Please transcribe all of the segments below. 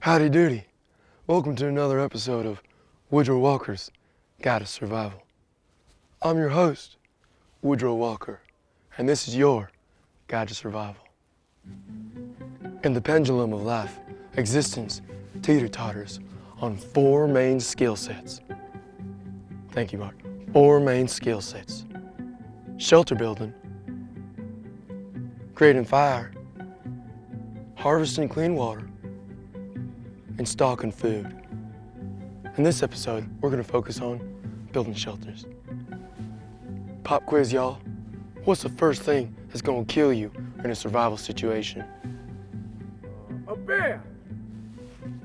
Howdy doody. Welcome to another episode of Woodrow Walker's Guide to Survival. I'm your host, Woodrow Walker, and this is your Guide to Survival. In the pendulum of life, existence teeter-totters on four main skill sets. Thank you, Mark. Four main skill sets. Shelter building, creating fire, harvesting clean water, and stocking food. In this episode, we're going to focus on building shelters. Pop quiz, y'all. What's the first thing that's going to kill you in a survival situation? A bear!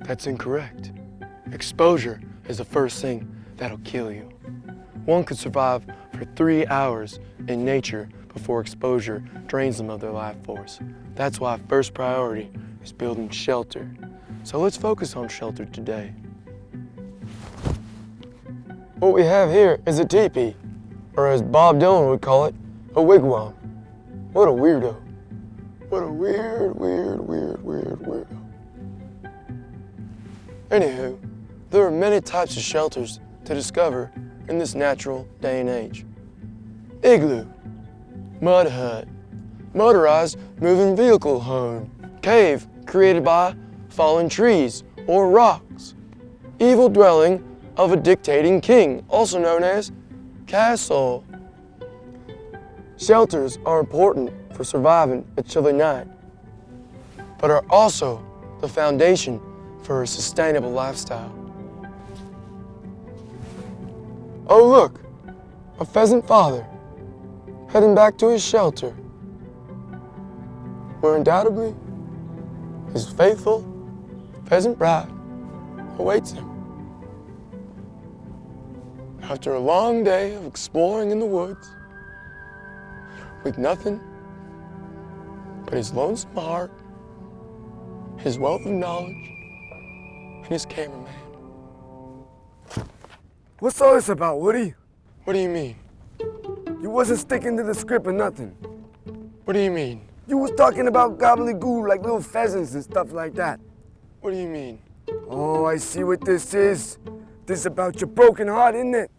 That's incorrect. Exposure is the first thing that'll kill you. One could survive for 3 hours in nature before exposure drains them of their life force. That's why first priority is building shelter. So let's focus on shelter today. What we have here is a teepee, or as Bob Dylan would call it, a wigwam. What a weirdo. What a weirdo. Anywho, there are many types of shelters to discover in this natural day and age. Igloo, mud hut, motorized moving vehicle home, cave created by fallen trees or rocks, evil dwelling of a dictating king, also known as castle. Shelters are important for surviving a chilly night, but are also the foundation for a sustainable lifestyle. Oh look, a pheasant father heading back to his shelter, where undoubtedly his faithful pheasant bride awaits him. After a long day of exploring in the woods, with nothing but his lonesome heart, his wealth of knowledge, and his cameraman. What's all this about, Woody? What do you mean? You wasn't sticking to the script or nothing. What do you mean? You was talking about gobbledygook like little pheasants and stuff like that. What do you mean? Oh, I see what this is. This is about your broken heart, isn't it?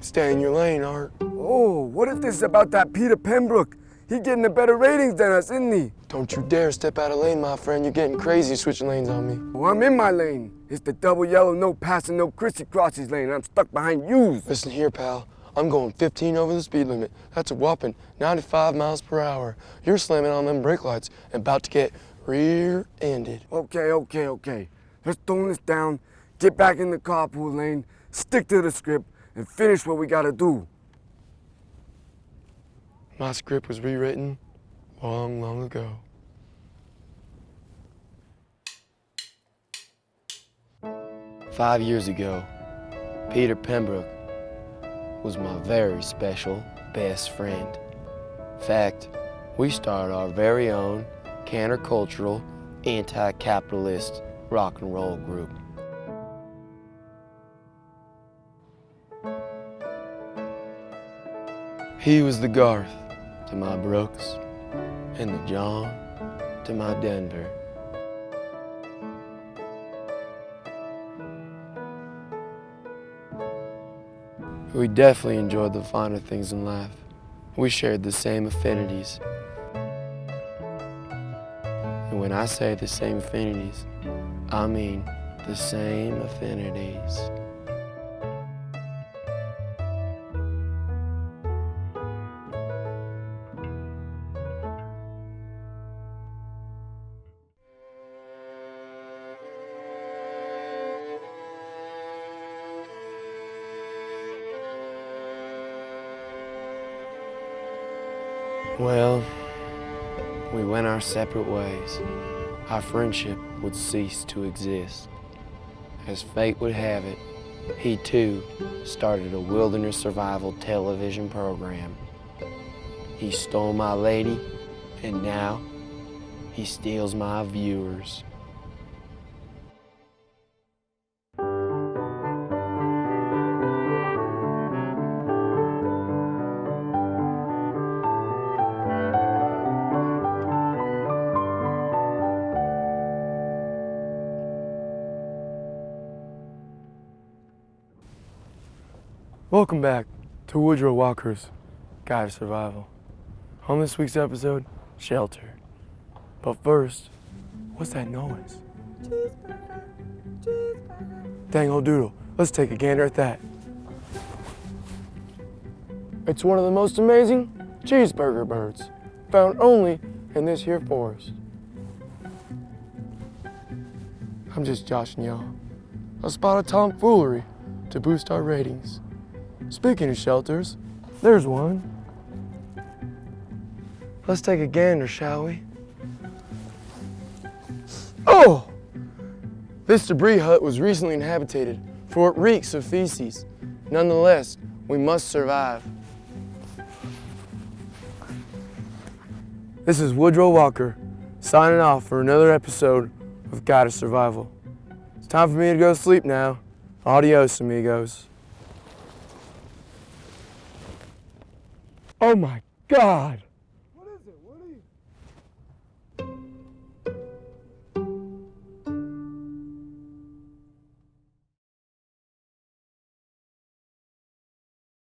Stay in your lane, Art. Oh, what if this is about that Peter Pembroke? He getting the better ratings than us, isn't he? Don't you dare step out of lane, my friend. You're getting crazy switching lanes on me. Oh, I'm in my lane. It's the double yellow, no passing, no crissy-crossies lane. I'm stuck behind you. Listen here, pal. I'm going 15 over the speed limit. That's a whopping 95 miles per hour. You're slamming on them brake lights and about to get rear-ended. Okay. Let's tone this down, get back in the carpool lane, stick to the script, and finish what we gotta do. My script was rewritten long ago. "5 years ago, Peter Pembroke was my very special best friend. In fact, we started our very own countercultural, anti-capitalist rock and roll group. He was the Garth to my Brooks, and the John to my Denver. We definitely enjoyed the finer things in life. We shared the same affinities. And when I say the same affinities, I mean the same affinities. Well, we went our separate ways. Our friendship would cease to exist. As fate would have it, he too started a wilderness survival television program. He stole my lady, and now he steals my viewers. Welcome back to Woodrow Walker's Guide to Survival. On this week's episode, shelter. But first, what's that noise? Cheeseburger, cheeseburger. Dang old doodle, let's take a gander at that. It's one of the most amazing cheeseburger birds, found only in this here forest. I'm just joshing y'all. A spot of tomfoolery to boost our ratings. Speaking of shelters, there's one. Let's take a gander, shall we? Oh! This debris hut was recently inhabited, for it reeks of feces. Nonetheless, we must survive. This is Woodrow Walker, signing off for another episode of Guide to Survival. It's time for me to go to sleep now. Adios, amigos. Oh my God!